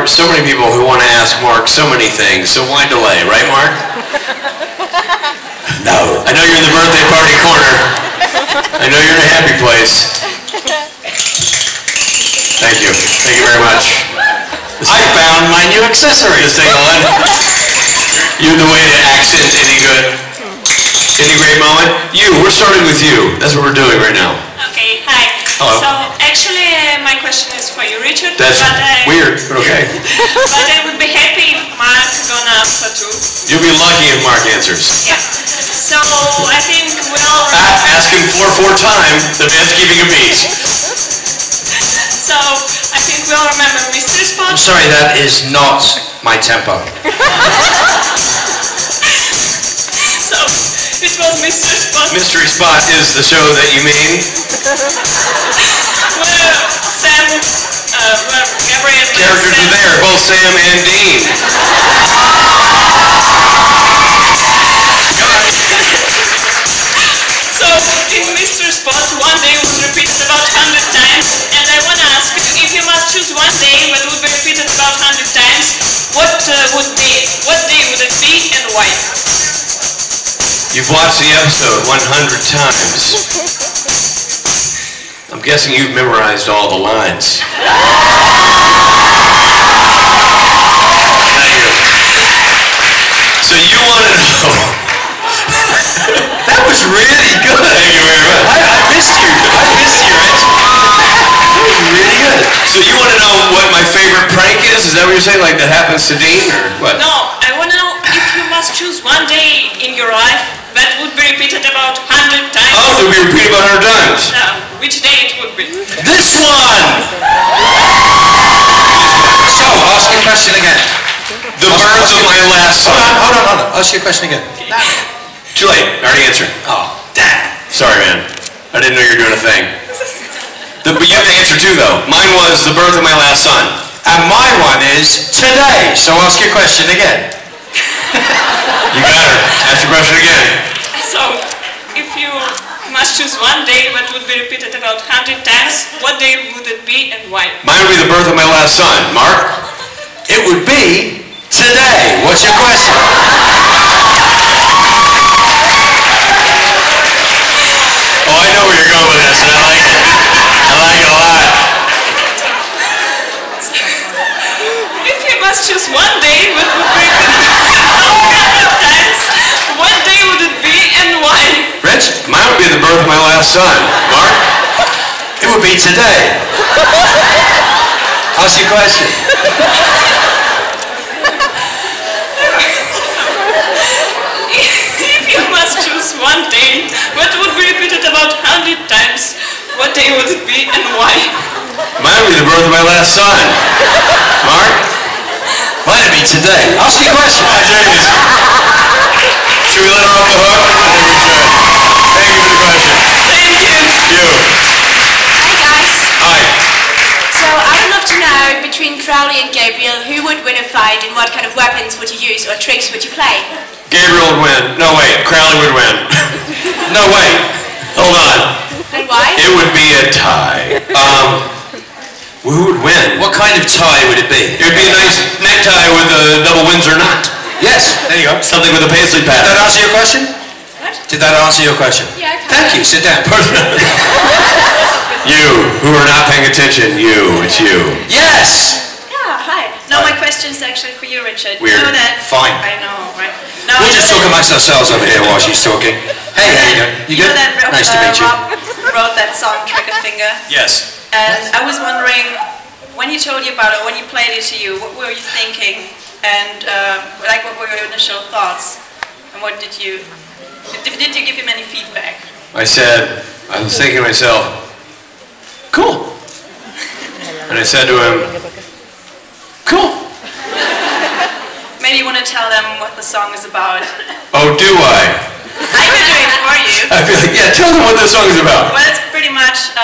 are so many people who want to ask Mark so many things, so why delay, right, Mark? No. I know you're in the birthday party corner. I know you're in a happy place. Thank you. Thank you very much. I found my new accessory. Just take on. You're the way to accent any good, any great moment. We're starting with you. That's what we're doing right now. Okay, hi. Hello. So, actually, my question is for you, Richard. That's weird, but okay. But I would be happy if Mark gonna answer too. You'll be lucky if Mark answers. Yeah. So, I think we'll... Ask him 4 times, the man's keeping a beat. So, I think we'll remember Mystery Spot. I'm sorry, that is not my tempo. So, it was Mystery Spot. Mystery Spot is the show that you mean? Where Sam, where Gabriel... Characters are there, both Sam and Dean. So, in Mystery Spot, one day was repeated about 100 times, and I want to ask you, if you must choose one day that would be repeated about 100 times, what day would it be and why? You've watched the episode 100 times. I'm guessing you've memorized all the lines. Thank you. So you want to know... That was really good. Thank you very much. I missed you. Rich. That was really good. So you want to know what my favorite prank is? Is that what you're saying? Like that happens to Dean, or what? No, I want to know if you must choose one day in your life that would be repeated about 100 times. Oh, it would be repeated about 100 times. Which day it would be? This one! So, ask your question again. The birth of my last son. Hold on. Ask your question again. Too late. I already answered. Oh, damn. Sorry, man. I didn't know you were doing a thing. But you have to answer too, though. Mine was the birth of my last son. And my one is today. So ask your question again. You got her. Ask your question again. So, if you must choose one day that would be repeated about 100 times, what day would it be and why? Mine would be the birth of my last son. Mark? It would be today. What's your question? Oh, I know where you're going with this, and I like it. I like it a lot. If you must choose one day that would be repeated 100 times, what day would it be and why? Rich? Mine would be the birth of my last son. Mark? It would be today. Ask your question. If you must choose one day that would be repeated about 100 times, what day would it be and why? Mine would be the birth of my last son. Mark? Mine would be today. Ask your question. Oh, jeez. Should we let her off the hook? I think we should. Thank you for the question. Thank you. You. Hi guys. Hi. So I would love to know, between Crowley and Gabriel, who would win a fight and what kind of weapons would you use or tricks would you play? Gabriel would win. No, wait. Crowley would win. No, wait. Hold on. And why? It would be a tie. Who would win? What kind of tie would it be? It would be a nice necktie with a double Windsor knot. Yes, there you go. Something with a paisley Did pattern. that answer your question? What? Did that answer your question? Yeah, Thank you. Sit down. You, who are not paying attention, it's you. Yes! Yeah, hi. No, my question is actually for you, Richard. Weird. You know that... Fine. I know, right? No, We'll just talk amongst ourselves over here while she's talking. Hey, how you doing? You know good? that Nice to meet you. Rob wrote that song, Trigger Finger? Yes. And I was wondering, when you told you about it, when you played it to you, what were you thinking? And, what were your initial thoughts? And what did you... Did you give him any feedback? I was thinking to myself, cool. And I said to him, cool. Maybe you want to tell them what the song is about. Oh, do I? I can do it for you. I feel like, yeah, tell them what the song is about. Well, it's pretty much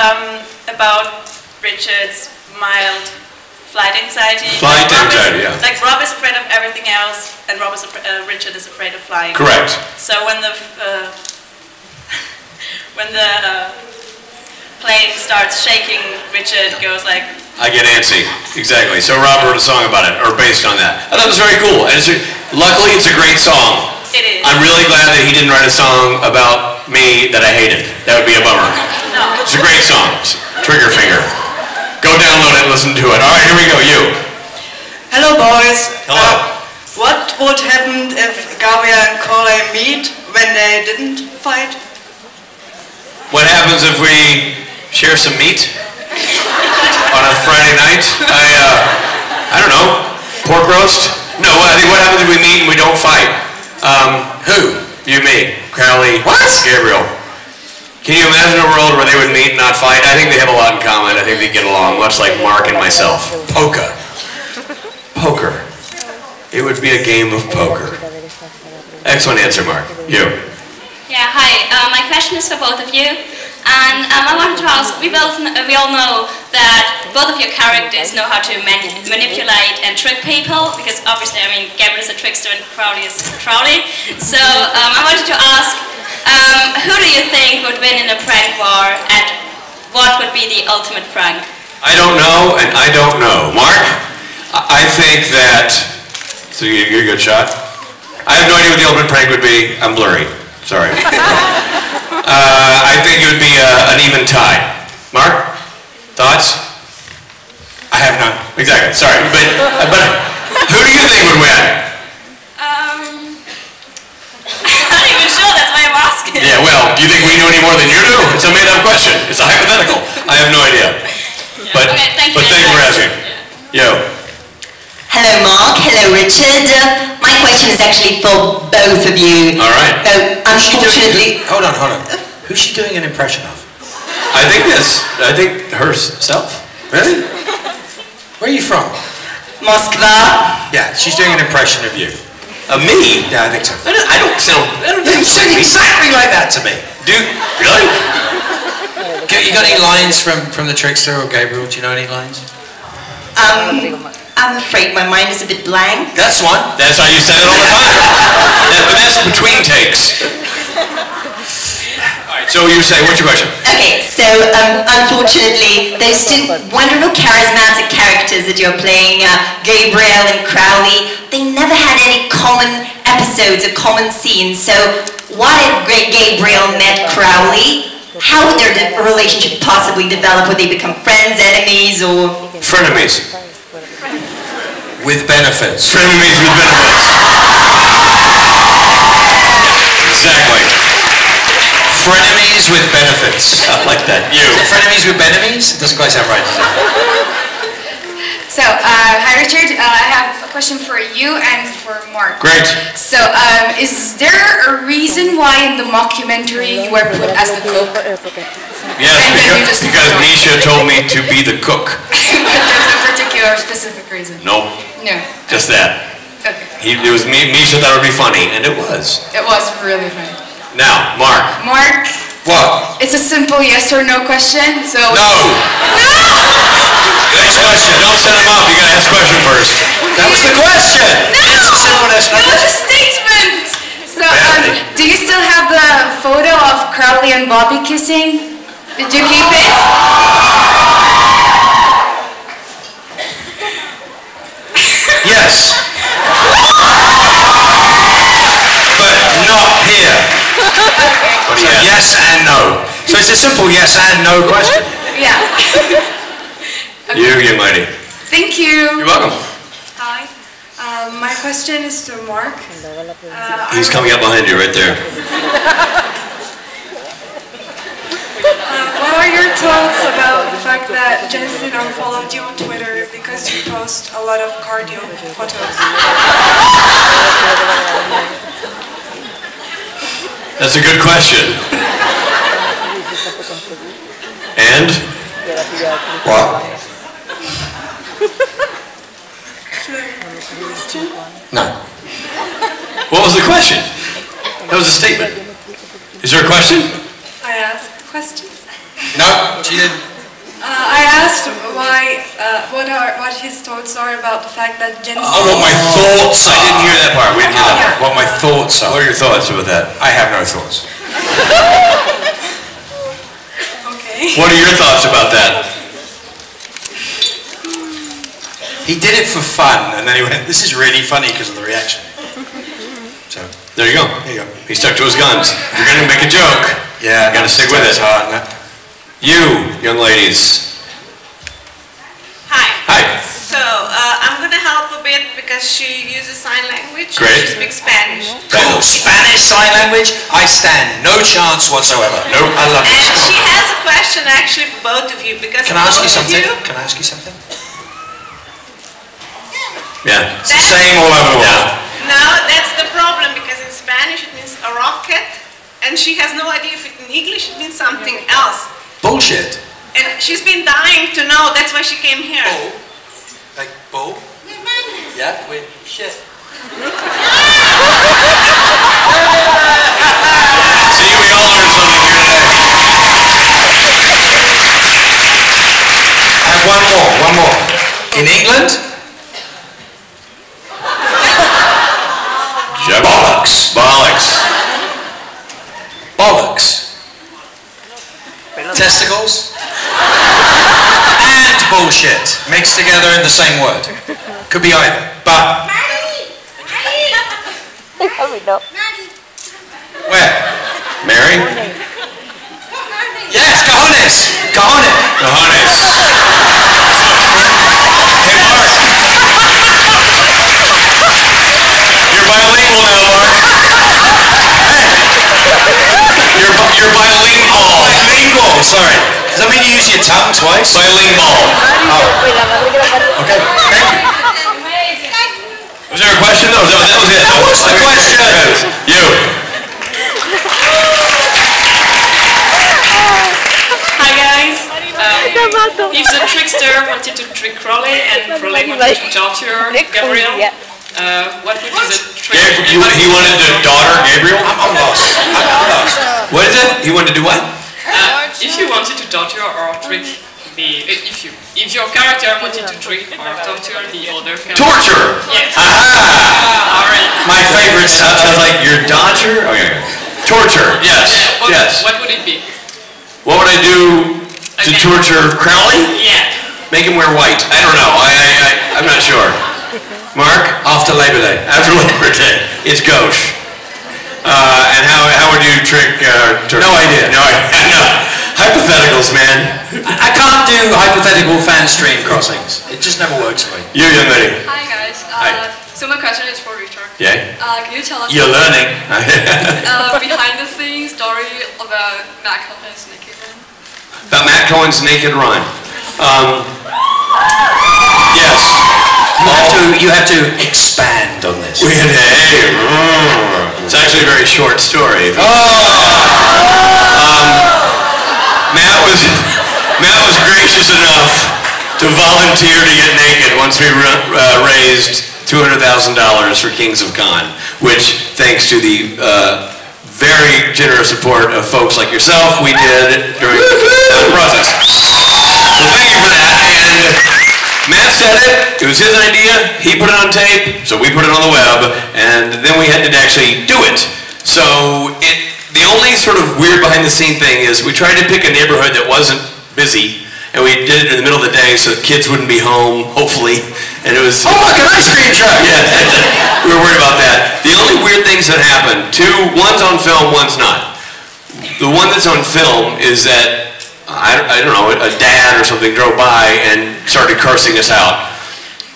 about Richard's mild flight anxiety. Flight anxiety, yeah. Like Rob is afraid of everything else, and Richard is afraid of flying. Correct. So when the plane starts shaking, Richard goes like I get antsy. Exactly. So Rob wrote a song about it, or based on that. I thought it was very cool. And luckily, it's a great song. It is. I'm really glad that he didn't write a song about me that I hated. That would be a bummer. No. It's a great song. Trigger finger. Go download it and listen to it. All right, here we go. You. Hello, boys. Hello. What would happen if Gabriel and Corey meet when they didn't fight? What happens if we share some meat on a Friday night? I don't know. Pork roast? No, I think what happens if we meet and we don't fight? Who? You, me, Crowley, What? Gabriel. Can you imagine a world where they would meet and not fight? I think they have a lot in common. I think they get along, much like Mark and myself. Poker. Poker. It would be a game of poker. Excellent answer, Mark. You. Yeah, hi. My question is for both of you. And I wanted to ask, we all know that both of your characters know how to manipulate and trick people, because obviously, I mean, Gabriel is a trickster and Crowley is Crowley. So I wanted to ask, who do you think would win in a prank war, and what would be the ultimate prank? I don't know, and I don't know. Mark? I think that... So you're a good shot? I have no idea what the ultimate prank would be. I'm blurry. Sorry. I think it would be an even tie. Mark? Thoughts? I have none. Exactly. Sorry. But who do you think would win? I'm not even sure, that's why I'm asking. Yeah, well, do you think we know any more than you do? It's a made-up question. It's a hypothetical. I have no idea. But, Okay, thank you. but thank you for asking. Yo. Hello, Mark. Hello, Richard. My question is actually for both of you. All right. Unfortunately... Hold on. Who's she doing an impression of? I think herself. Really? Where are you from? Moscow. Yeah, she's doing an impression of you. Of me? Yeah, I think so. I don't sound... You sound exactly like that to me. Dude, really? You got any lines from the trickster or Gabriel? Do you know any lines? I'm afraid my mind is a bit blank. That's one. That's how you say it all the time. But that's between takes. All right, so you say, what's your question? Okay, so unfortunately, those two wonderful charismatic characters that you're playing, Gabriel and Crowley, they never had any common episodes or common scenes. So what if Gabriel met Crowley? How would their relationship possibly develop? Would they become friends, enemies, or... Frenemies. With benefits. Frenemies with benefits. Exactly. Frenemies with benefits. I like that. You. Frenemies with benemies? It doesn't quite sound right, does it? So, hi Richard, I have a question for you and for Mark. Great. So, is there a reason why in the mockumentary you were put as the cook? Yes, And then you just- because Misha told me to be the cook. But there's a particular specific reason? Nope, No. just that. Okay. It was Misha thought it would be funny, and it was. It was really funny. Now, Mark. Mark, What? it's a simple yes or no question, so... No! Next question. Don't set him up. You gotta ask the question first. That was the question! It's a simple yes, no It was a question. statement! So, Badly. do you still have the photo of Crowley and Bobby kissing? Did you keep it? Yes. But not here. So yes and no. So it's a simple yes and no question. Yeah. You, young lady. Thank you. You're welcome. Hi. My question is to Mark. He's coming up behind you right there. What are your thoughts about the fact that Jensen unfollowed you on Twitter because you post a lot of cardio photos? That's a good question. And? What? No. What was the question? That was a statement. Is there a question? I asked questions. No, she didn't. I asked what his thoughts are about the fact that Jensen. Oh, what my thoughts I are. didn't hear that part. We didn't hear that part. What my thoughts are. What are your thoughts about that? I have no thoughts. Okay. What are your thoughts about that? He did it for fun, and then he went, this is really funny because of the reaction. So, there you go. there you go. He stuck to his guns. If you're going to make a joke, Yeah, gotta stick with it. Hard, no? you, young ladies. Hi. Hi. So, I'm going to help a bit because she uses sign language. Great. She speaks Spanish. Cool. Spanish sign language? I stand no chance whatsoever. Nope. I love And it. she has a question actually for both of you because Can I ask you both of something? you- Can I ask you something? Yeah. It's the That's- same all over the world. No, that's the problem because in Spanish it means a rocket and she has no idea if it in English it means something else. Bullshit. And she's been dying to know, that's why she came here. Bull? Like bull? Yeah, with shit. See, we all learned something here today. I have one more. In England? Bollocks. Bollocks. Testicles. And bullshit. Mixed together in the same word. Could be either. But where? Mary? Yes, cojones. Cojones. Cojones. Hey, Mark. You're bilingual now, Mark. Hey. You're bilingual. Bilingual. Sorry. Does that mean you use your tongue twice? Bilingual. Okay. Thank you. Was there a question? No, that was it. That was the question. You. Hi guys. If the trickster wanted to trick Crowley and Crowley wanted to torture Gabriel, what would be the trick? He wanted the daughter, Gabriel? I'm lost. I'm lost. What is it? He wanted to do what? If you wanted to torture or trick if your character wanted to trick or torture the other character. Torture! Yes. Aha! Alright. My favorite sounds like your Dodger? Okay. Torture, yes. What, Yes. What would it be? What would I do to Okay. torture Crowley? Yeah. Make him wear white. I don't know. I'm not sure. Mark? After Labor Day. After Labor Day. It's gauche. And how would you trick torture? No idea. No idea. No. Hypotheticals, man. I can't do hypothetical fan stream crossings. It just never works for me. You, young lady. Hi guys. Hi. So my question is for Richard. Yeah? Can you tell us You're learning. behind the scenes story about Matt Cohen's Naked Run? About Matt Cohen's Naked Run. Yes. You have to expand on this. It's actually a very short story. Matt was gracious enough to volunteer to get naked once we raised $200,000 for Kings of Con, which, thanks to the very generous support of folks like yourself, we did during the process. So thank you for that. And Matt said it was his idea, he put it on tape, so we put it on the web, and then we had to actually do it. So the only sort of weird behind the scene thing is we tried to pick a neighborhood that wasn't busy, and we did it in the middle of the day so kids wouldn't be home, hopefully, and it was... Oh look, an ice cream truck! Yeah, we were worried about that. The only weird things that happened, one's on film, one's not. The one that's on film is that I don't know, a dad or something drove by and started cursing us out.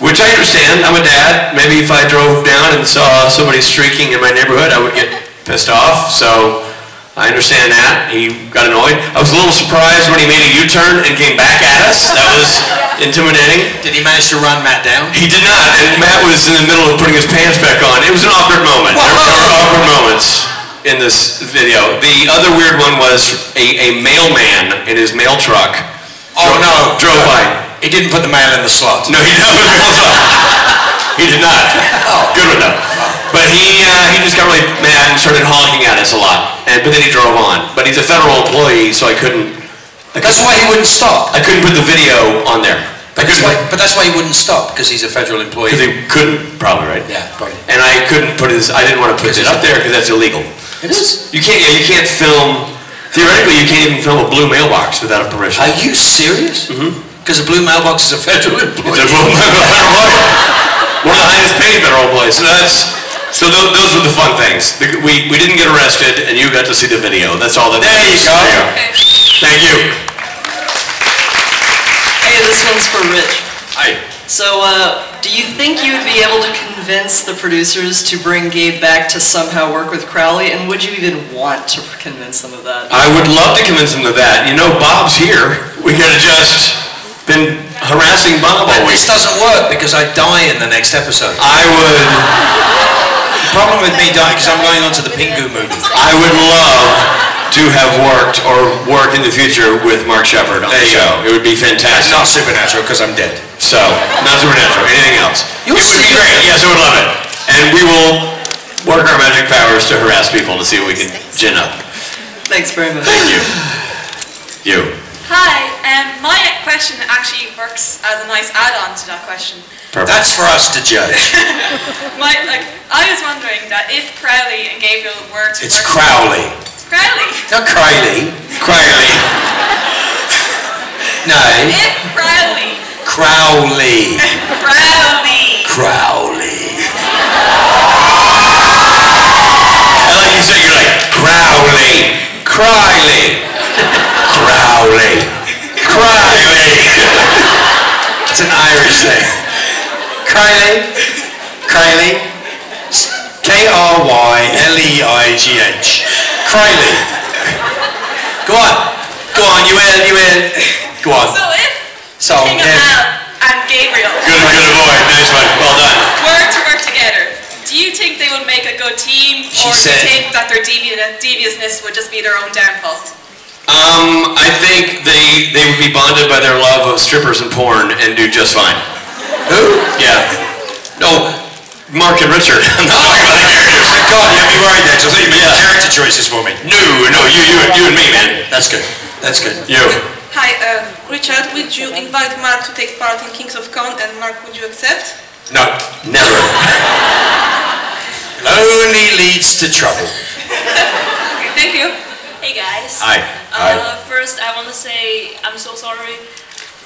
Which I understand, I'm a dad. Maybe if I drove down and saw somebody streaking in my neighborhood, I would get pissed off. So I understand that. He got annoyed. I was a little surprised when he made a U-turn and came back at us. That was intimidating. Did he manage to run Matt down? He did not, and Matt was in the middle of putting his pants back on. It was an awkward moment. There were awkward moments in this video. The other weird one was a mailman in his mail truck. Drove by. He didn't put the mail in the slot. No, he did not put the mail in the slot. He did not. Good one though. But he just got really mad and started honking at us a lot. But then he drove on. But he's a federal employee, so I couldn't. That's why he wouldn't stop. I couldn't put the video on there. But that's why he wouldn't stop, because he's a federal employee. Because he couldn't, probably, right? Yeah, probably. And I couldn't put his. I didn't want to put it up there because that's illegal. It is. You can't. Yeah, you can't film. Theoretically, you can't even film a blue mailbox without a permission. Are you serious? Mm-hmm. Because a blue mailbox is a federal employee. It's a blue mailbox. One of the highest paid federal employees. So those were the fun things. We didn't get arrested, and you got to see the video. That's all that. There you go. Thank you. Hey, this one's for Rich. Hi. So, do you think you would be able to convince the producers to bring Gabe back to somehow work with Crowley, and would you even want to convince them of that? I would love to convince them of that. You know, Bob's here. We could have just been harassing Bob all But week. this doesn't work because I die in the next episode. I would. The problem with me dying because I'm going on to the Pingu movie. I would love to have worked or work in the future with Mark Shepard on the show. It would be fantastic. Not Supernatural because I'm dead. So, not Supernatural, anything else. You'll it would see be great. Yes, I would love it. And we will work our magic powers to harass people to see what we can gin up. Thanks very much. Thank you. You. Hi, my question actually works as a nice add-on to that question. Perfect. That's for us to judge. I was wondering that if Crowley and Gabriel were to It's work Crowley. Crowley. Not Crowley. Crowley. No. If Crowley. Crowley. Crowley. Crowley. I like you say, you're like, Crowley. Crowley. Crowley. Crowley. It's an Irish thing. Crowley. Crowley. K-R-Y-L-E-I-G-H. Crowley. Go on. Go on, you will. Go on. So if King of Mal and Gabriel Good boy. Nice one. Well done. were to work together, do you think they would make a good team, or do you think that their deviousness would just be their own downfall? I think they would be bonded by their love of strippers and porn and do just fine. Who? Yeah. No, Mark and Richard. I'm not talking about the characters. Thank God, you had me worried there, because I thought you made character choices for me. No, you and me, man. That's good. That's good. You. Hi, Richard, would you invite Mark to take part in Kings of Con, and Mark, would you accept? No, never. Only leads to trouble. Okay, thank you. Hey guys. Hi. First, I want to say I'm so sorry.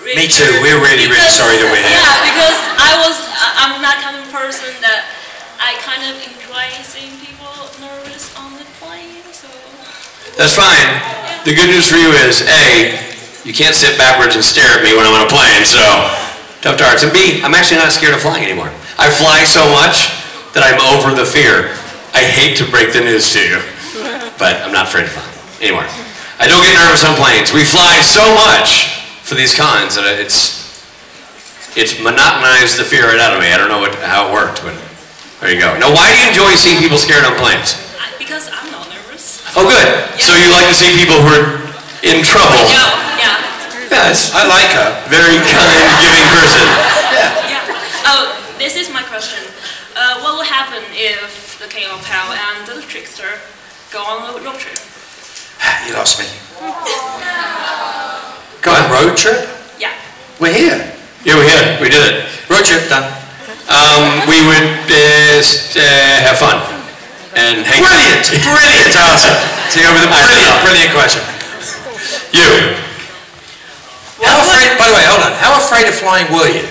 Me too. We're really sorry that we're here. Yeah, because I'm that kind of person that I kind of enjoy seeing people nervous on the plane. So. That's fine. The good news for you is, A, you can't sit backwards and stare at me when I'm on a plane, so tough darts. And B, I'm actually not scared of flying anymore. I fly so much that I'm over the fear. I hate to break the news to you, but I'm not afraid of flying anymore. I don't get nervous on planes. We fly so much for these cons that it's monotonized the fear right out of me. I don't know how it worked, but there you go. Now, why do you enjoy seeing people scared on planes? Because I'm not nervous. Oh, good. Yeah. So you like to see people who are in trouble. Yeah. Yes, I like her. Very kind, giving person. Yeah. Oh, this is my question. What will happen if the King of Hell and the Trickster go on a road trip? You lost me. Go on a road trip? Yeah. We're here. Yeah, we're here. We did it. Road trip done. We would have fun and hang out. Brilliant answer. So you go with a brilliant question. You. How afraid? By the way, hold on. How afraid of flying were you?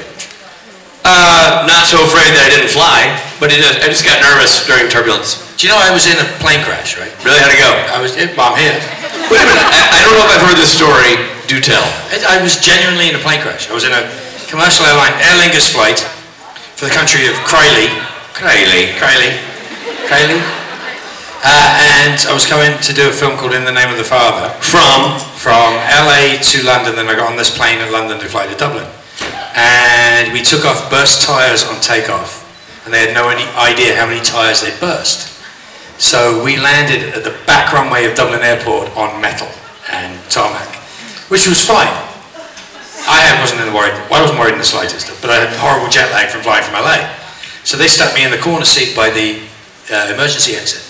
Not so afraid that I didn't fly, but I just got nervous during turbulence. Do you know I was in a plane crash, right? Really? How'd it go? Well, I'm here. Wait a minute. I don't know if I've heard this story. Do tell. I was genuinely in a plane crash. I was in a commercial airline, Aer Lingus flight for the country of Crowley. And I was coming to do a film called In the Name of the Father. From LA to London, then I got on this plane in London to fly to Dublin. And we took off burst tyres on takeoff, and they had no idea how many tyres they'd burst. So we landed at the back runway of Dublin Airport on metal and tarmac, which was fine. I wasn't worried in the slightest, but I had horrible jet lag from flying from LA. So they stuck me in the corner seat by the emergency exit.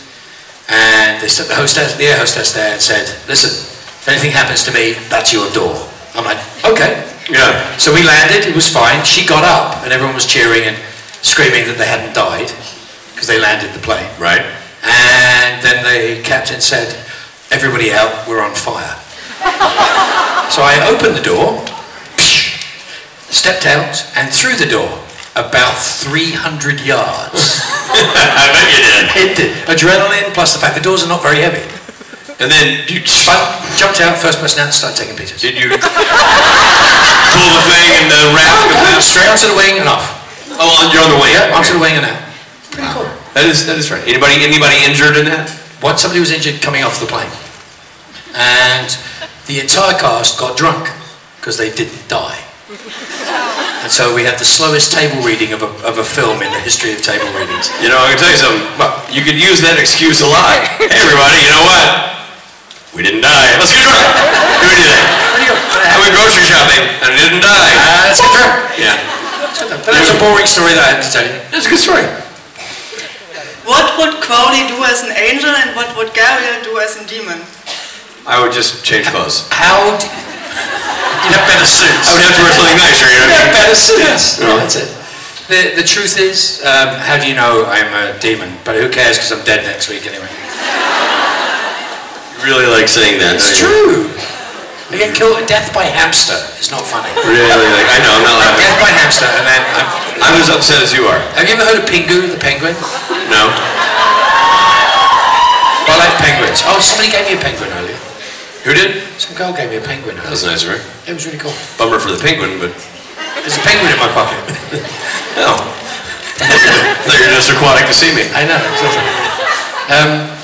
And they stuck the air hostess there and said, listen, if anything happens to me, that's your door. I'm like, okay. Yeah. So we landed, it was fine. She got up and everyone was cheering and screaming that they hadn't died because they landed the plane. Right. And then the captain said, everybody out, we're on fire. So I opened the door, stepped out and through the door about 300 yards. I bet you did. It did. Adrenaline plus the fact the doors are not very heavy. And then you jumped out, first person out, and started taking pictures. Did you pull the thing and the raft straight onto the wing and off? Oh, you're on the wing. Yeah, onto the wing and out. Pretty cool. That is right. Anybody injured in that? Somebody was injured coming off the plane, and the entire cast got drunk because they didn't die. And so we had the slowest table reading of a film in the history of table readings. You know, I can tell you something. You could use that excuse a lot. Hey, everybody, you know what? We didn't die. Let's get drunk. Do anything. I went grocery shopping and I didn't die. That's good. Yeah. But that's a boring story that I had to tell you. That's a good story. What would Crowley do as an angel and what would Gabriel do as a demon? I would just change clothes. You'd have better suits. I would have to wear something nicer, you know what I mean? Better suits. No, that's it. The truth is, how do you know I'm a demon? But who cares because I'm dead next week anyway. You really like saying that, It's true. I get killed. Death by hamster. It's not funny. Really? I know, I'm not laughing. Death by hamster, and then I'm as upset as you are. Have you ever heard of Pingu, the penguin? No. I like penguins. Oh, somebody gave me a penguin earlier. Who did? Some girl gave me a penguin earlier. That was nice of her. It was really cool. Bummer for the penguin, but... There's a penguin in my pocket. Oh. They're just aquatic to see me. I know.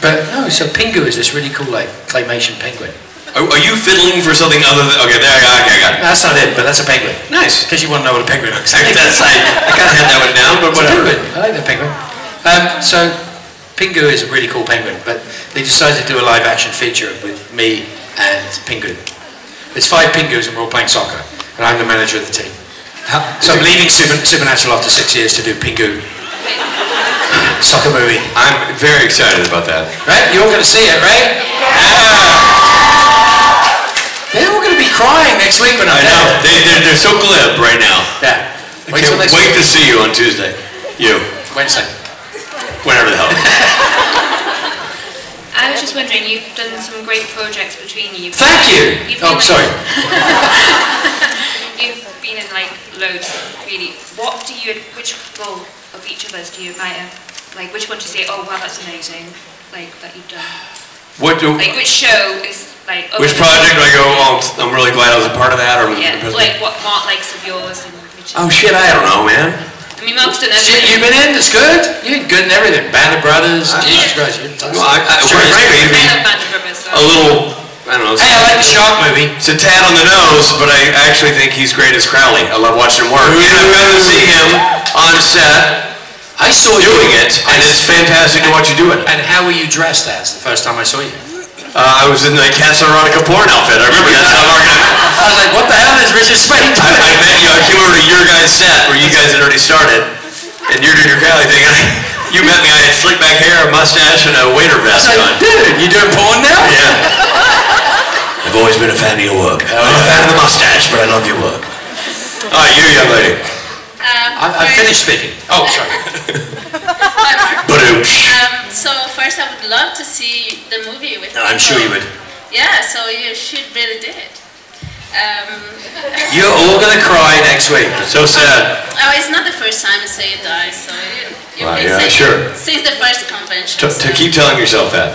But no, so Pingu is this really cool, like, claymation penguin. Are you fiddling for something other than... Okay, there, okay, I got it. That's not it, but that's a penguin. Nice. In case you want to know what a penguin looks like. I kind of had that one down, but whatever. I like that penguin. So, Pingu is a really cool penguin, but they decided to do a live action feature with me and Pingu. It's 5 Pingus and we're all playing soccer, and I'm the manager of the team. So I'm leaving Supernatural after 6 years to do Pingu. Soccer movie. I'm very excited about that. Right? You're all going to see it, right? Yeah! They're all going to be crying next week when I'm there. They're so glib right now. Yeah. I can't wait to see you on Tuesday. You. Wednesday. Whenever the hell. I was just wondering, you've done some great projects between you. Thank you! Sorry. You've been in like loads, really. Which role of each of us do you admire? Like, which one do you say, oh wow, that's amazing, like, that you've done? Like, which show is like... Which project do I go, oh, I'm really glad I was a part of that, or... Yeah, like what Mark likes of yours and which... Oh shit, I don't know, man. I mean, Mark's done everything. Shit you've been in, it's good. You're good in everything. Band of Brothers, Jesus Christ, you're well, frankly, a little, I don't know. Hey, I like the Shark movie. It's a tad on the nose, but I actually think he's great as Crowley. I love watching him work. And I've got to see him on set. I saw you doing it, and it's fantastic to watch you do it. And how were you dressed as the first time I saw you? I was in the Casa Erotica porn outfit. I remember that's how long I was like, what the hell is Richard Spade doing? I met you. I came over to your guys' set where you guys had already started, and you're doing your Crowley thing. You met me. I had slick back hair, a mustache, and a waiter vest on. Dude, you doing porn now? Yeah. I've always been a fan of your work. I'm a fan of the mustache, but I love your work. All right, you young lady. I finished speaking. Oh, sorry. So first I would love to see the movie with you. I'm sure you would. Yeah, so you should really do it. You're all going to cry next week. It's so sad. Oh, it's not the first time you say you die, so you've Wow, been yeah, saying sure. since the first convention. To keep telling yourself that.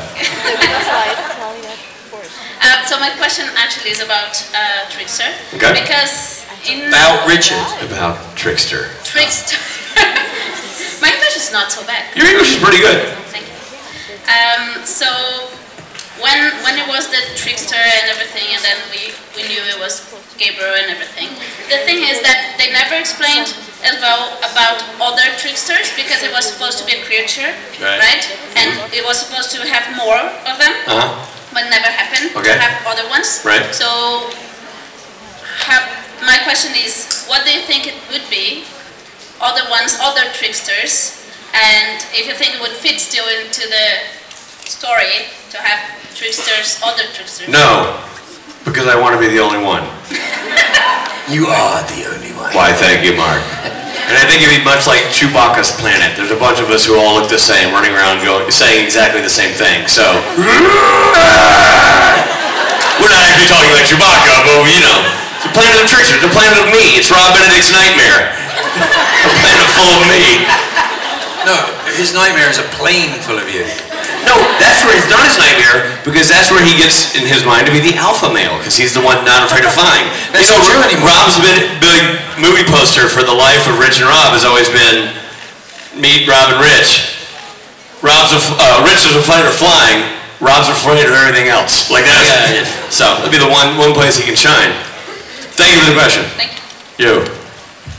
So my question actually is about Trickster. Okay. Because in... About Richard. About Trickster. Trickster. My English is not so bad. Your English is pretty good. Thank you. So when it was the Trickster and everything, and then we knew it was Gabriel and everything, the thing is that they never explained as well about other tricksters, because it was supposed to be a creature, right? And it was supposed to have more of them, but never happened to have other ones. Right. So my question is, what do you think it would be, other ones, other tricksters, and if you think it would fit still into the story to have tricksters, other tricksters? No, because I want to be the only one. You are the only one. Why, thank you, Mark. And I think it'd be much like Chewbacca's planet. There's a bunch of us who all look the same, running around saying exactly the same thing, so... We're not actually talking about Chewbacca, but you know, The planet of tricksters, the planet of me. It's Rob Benedict's nightmare. A planet full of me. No, his nightmare is a plane full of you. No, that's where it's not his nightmare, because that's where he gets, in his mind, to be the alpha male, because he's the one not afraid of flying. That's not true anymore. Rob's big movie poster for the life of Rich and Rob has always been, meet Rob and Rich. Rich is afraid of flying, Rob's afraid of everything else. Like that. Yeah. So, that'd be the one place he can shine. Thank you for the question. Thank you. You.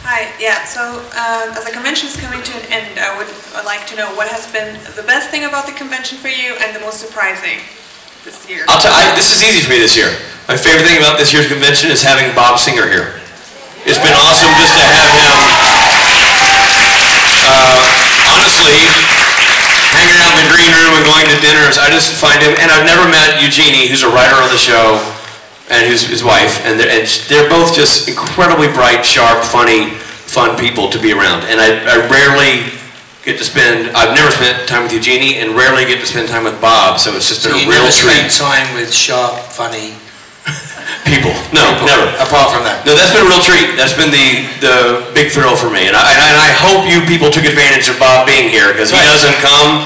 Hi, yeah, so as the convention is coming to an end, I would like to know what has been the best thing about the convention for you and the most surprising this year. This is easy for me this year. My favorite thing about this year's convention is having Bob Singer here. It's been awesome just to have him, honestly, hanging out in the green room and going to dinners. I just find him, and I've never met Eugenie, who's a writer on the show, and his wife, and they're both just incredibly bright, sharp, funny, fun people to be around. And I rarely get to spend, I've never spent time with Eugenie, and rarely get to spend time with Bob, so it's just been a real treat. You never spend time with sharp, funny people? No, never. Apart from that? No, that's been a real treat. That's been the big thrill for me. And I hope you people took advantage of Bob being here, because he doesn't come